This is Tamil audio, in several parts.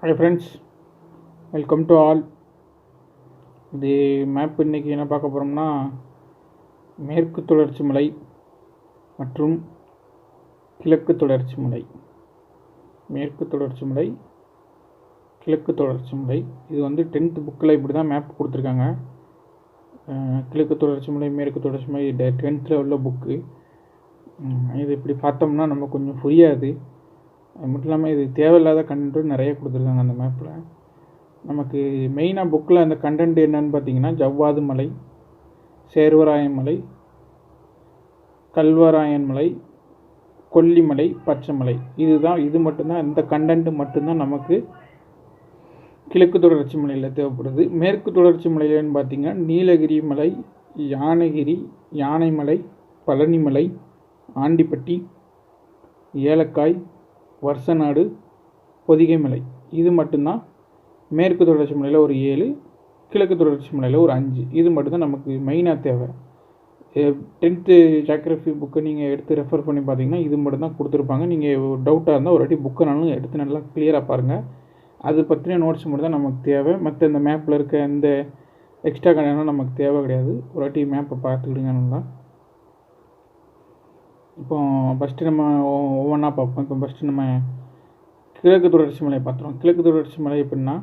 Hi friends, welcome to all. இது மேப் இன்றைக்கி என்ன பார்க்க போகிறோம்னா, மேற்கு தொடர்ச்சி மலை மற்றும் கிழக்கு தொடர்ச்சி மலை. மேற்கு தொடர்ச்சி மலை, கிழக்கு தொடர்ச்சி மலை. இது வந்து 10th புக்கில் இப்படி தான் மேப் கொடுத்துருக்காங்க. கிழக்கு தொடர்ச்சி மலை, மேற்கு தொடர்ச்சி மலை 10th உள்ள புக்கு. இது இப்படி பார்த்தோம்னா நம்ம கொஞ்சம் புரியாது. அது மட்டும் இல்லாமல் இது தேவையில்லாத கண்டென்ட்டும் நிறைய கொடுத்துருக்காங்க அந்த மேப்பில். நமக்கு மெயினாக புக்கில் அந்த கண்டென்ட் என்னன்னு பார்த்தீங்கன்னா, ஜவ்வாது மலை, சேர்வராயன் மலை, கல்வராயன் மலை, கொல்லிமலை, பச்சைமலை. இது மட்டும்தான், இந்த கண்டென்ட் மட்டும்தான் நமக்கு கிழக்கு தொடர்ச்சி மலையில் தேவைப்படுது. மேற்கு தொடர்ச்சி மலையிலன்னு பார்த்தீங்கன்னா, நீலகிரி மலை, யானகிரி, யானைமலை, பழனிமலை, ஆண்டிப்பட்டி, ஏலக்காய், வருசநாடு, பொதிகை மலை. இது மட்டும்தான் மேற்கு தொடர்ச்சி மலையில் ஒரு 7, கிழக்கு தொடர்ச்சி மலையில் ஒரு 5. இது மட்டும்தான் நமக்கு மெயினாக தேவை. 10th ஜியாகிரஃபி புக்கை நீங்கள் எடுத்து ரெஃபர் பண்ணி பார்த்தீங்கன்னா இது மட்டும்தான் கொடுத்துருப்பாங்க. நீங்கள் டவுட்டாக இருந்தால் ஒரு வாட்டி புக்கைனாலும் எடுத்து நல்லா கிளியராக பாருங்கள். அது பற்றின நோட்ஸ் மட்டும் தான் நமக்கு தேவை. மற்ற இந்த மேப்பில் இருக்க இந்த எக்ஸ்ட்ரா கண்டென்ட்லாம் நமக்கு தேவை கிடையாது. ஒரு வாட்டி மேப்பை பார்த்துக்கிடுங்க நல்லா. இப்போ ஃபஸ்ட்டு நம்ம ஒவ்வொன்றா பார்ப்போம். இப்போ ஃபஸ்ட்டு நம்ம கிழக்கு தொடர்ச்சி மலையை பார்த்துருவோம். கிழக்கு தொடர்ச்சி மலை எப்படின்னா,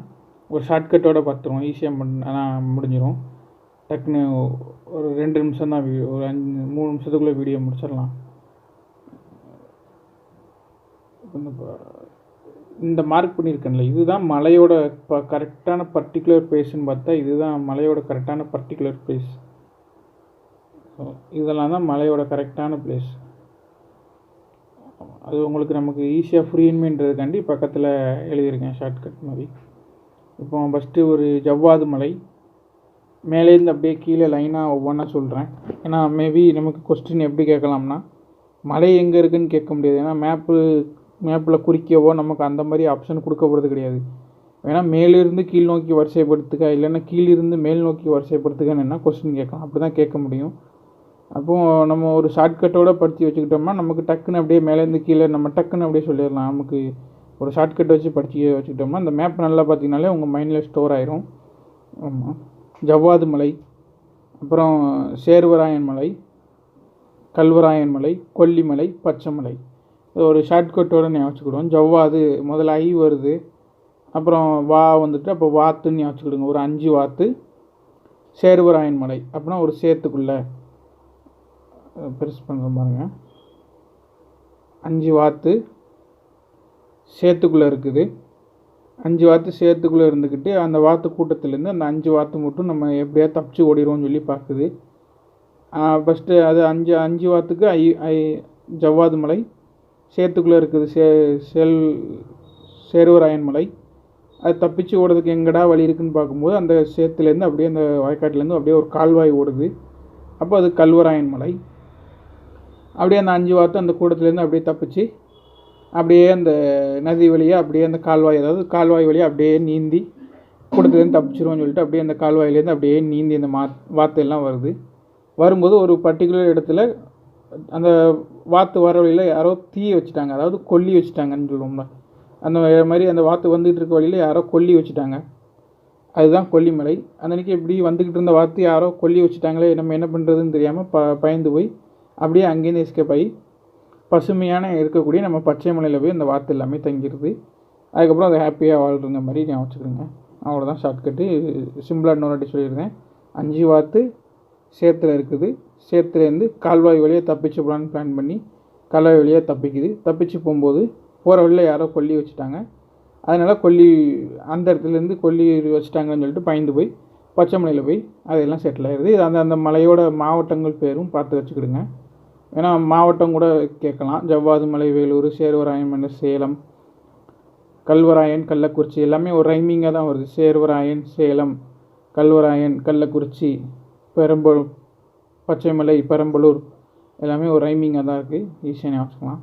ஒரு ஷார்ட்கட்டோடு பார்த்துருவோம். ஈஸியாக முடிஞ்சிடும். டக்குன்னு ஒரு 2 நிமிஷம் தான், ஒரு 3 நிமிஷத்துக்குள்ளே வீடியோ முடிச்சிடலாம். இந்த மார்க் பண்ணியிருக்கேன்ல, இதுதான் மலையோட கரெக்டான பர்டிகுலர் பிளேஸ்ன்னு பார்த்தா இதுதான் மலையோட கரெக்டான பர்டிகுலர் பிளேஸ். இதெல்லாம் தான் மலையோட கரெக்டான பிளேஸ். அது உங்களுக்கு நமக்கு ஈஸியாக புரியணுமேன்றதுக்காண்டி பக்கத்தில் எழுதியிருக்கேன் ஷார்ட்கட் மாதிரி. இப்போ ஃபஸ்ட்டு ஒரு ஜவ்வாது மலை, மேலேருந்து அப்படியே கீழே லைனாக ஒவ்வொன்றா சொல்கிறேன். ஏன்னா மேபி நமக்கு கொஸ்டின் எப்படி கேட்கலாம்னா, மலை எங்கே இருக்குதுன்னு கேட்க முடியாது. ஏன்னா மேப்பில் குறிக்கவோ நமக்கு அந்த மாதிரி ஆப்ஷன் கொடுக்க போகிறது கிடையாது. ஏன்னா மேலிருந்து கீழ் நோக்கி வரிசைப்படுத்துக்க, இல்லைன்னா கீழிருந்து மேல் நோக்கி வரிசைப்படுத்துக்கன்னு கொஸ்டின் கேட்கலாம். அப்படி தான் கேட்க முடியும். அப்போது நம்ம ஒரு ஷார்ட்கட்டோடு படித்து வச்சுக்கிட்டோம்னா நமக்கு டக்குன்னு அப்படியே மேலேருந்து கீழே நம்ம டக்குன்னு அப்படியே சொல்லிடலாம். நமக்கு ஒரு ஷார்ட்கட் வச்சு படித்து வச்சுக்கிட்டோம்னா அந்த மேப் நல்லா பார்த்திங்கனாலே உங்கள் மைண்டில் ஸ்டோர் ஆயிரும். ஆமாம். ஜவ்வாது மலை, அப்புறம் சேர்வராயன் மலை, கல்வராயன் மலை, கொல்லிமலை, பச்சைமலை. ஒரு ஷார்ட்கட்டோடு ஞாபகம் வச்சுக்கிடுவோம். ஜவ்வாது முதல்ல ஐ வருது, அப்புறம் வா வந்துட்டு அப்போ வாத்துன்னு ஞாபகம் வச்சுக்கிடுங்க. ஒரு 5 வாத்து. சேர்வராயன் மலை அப்படின்னா ஒரு சேத்துக்குள்ளே பெருசு பண்ணுற பாருங்க. 5 வாத்து சேத்துக்குள்ளே இருக்குது. 5 வாத்து சேத்துக்குள்ளே இருந்துக்கிட்டு அந்த வாத்து கூட்டத்துலேருந்து அந்த 5 வாத்து மட்டும் நம்ம எப்படியா தப்பிச்சு ஓடிடுவோம்னு சொல்லி பார்க்குது. ஃபஸ்ட்டு அது 5 வாத்துக்கு ஜவ்வாது மலை சேத்துக்குள்ளே இருக்குது. சேர்வராயன் மலை. அது தப்பிச்சு ஓடுறதுக்கு எங்கடா வழி இருக்குதுன்னு பார்க்கும்போது அந்த சேத்துலேருந்து அப்படியே அந்த வாய்க்காட்டிலேருந்து அப்படியே ஒரு கால்வாய் ஓடுது. அப்போ அது கல்வராயன் மலை. அப்படியே அந்த 5 வாத்து அந்த கூட்டத்துலேருந்து அப்படியே தப்பிச்சு அப்படியே அந்த நதி வழியாக அப்படியே அந்த கால்வாய் வழியாக அப்படியே நீந்தி கூட்டத்துலேருந்து தப்பிச்சிருவோம்னு சொல்லிட்டு அப்படியே அந்த கால்வாயிலேருந்து அப்படியே நீந்தி அந்த வாத்தெல்லாம் வரும்போது ஒரு பர்டிகுலர் இடத்துல அந்த வாத்து வர வழியில் யாரோ தீயை வச்சுட்டாங்க, அதாவது கொல்லி வச்சுட்டாங்கன்னு சொல்லுவோம்ல. அந்த மாதிரி அந்த வாத்து வந்துக்கிட்டு இருக்க வழியில் யாரோ கொல்லி வச்சுட்டாங்க. அதுதான் கொல்லிமலை. அன்றைக்கி இப்படி வந்துக்கிட்டு இருந்த வாத்து யாரோ கொல்லி வச்சுட்டாங்களே, நம்ம என்ன பண்ணுறதுன்னு தெரியாமல் பயந்து போய் அப்படியே அங்கேருந்து எஸ்கேப் ஆகி பசுமையான இருக்கக்கூடிய நம்ம பச்சை மலையில் போய் அந்த வாத்து எல்லாமே தங்கிடுது. அதுக்கப்புறம் அதை ஹாப்பியாக வாழ்கிற மாதிரி ஞாபகம் வச்சுக்கிறேங்க. அவ்வளோதான் ஷார்ட்கட்டு. சிம்பிளாக இன்னொரு வாட்டி சொல்லியிருந்தேன். 5 வாத்து சேத்துல இருக்குது. சேத்துலேருந்து கால்வாய் வழியாக தப்பிச்சு போகலான்னு பிளான் பண்ணி கால்வாய் வழியாக தப்பிச்சு போகும்போது போகிற வழியில் யாரோ கொல்லி வச்சுட்டாங்க. அதனால் அந்த இடத்துலேருந்து கொல்லி வச்சுட்டாங்கன்னு சொல்லிட்டு பயந்து போய் பச்சை மலையில் போய் அதெல்லாம் செட்டில் ஆகிடுது. அந்த மலையோட மாவட்டங்கள் பேரும் பார்த்து வச்சுக்கிடுங்க. ஏன்னா மாவட்டம் கூட கேட்கலாம். ஜவ்வாது மலை வேலூர், சேர்வராயன் மலை சேலம், கல்வராயன் கள்ளக்குறிச்சி எல்லாமே ஒரு ரைமிங்காக தான் வருது. சேர்வராயன் சேலம், கல்வராயன் கள்ளக்குறிச்சி, பச்சைமலை பெரம்பலூர் எல்லாமே ஒரு ரைமிங்காக தான் இருக்குது. ஈஸியாக ஞாபகம் வச்சுக்கலாம்.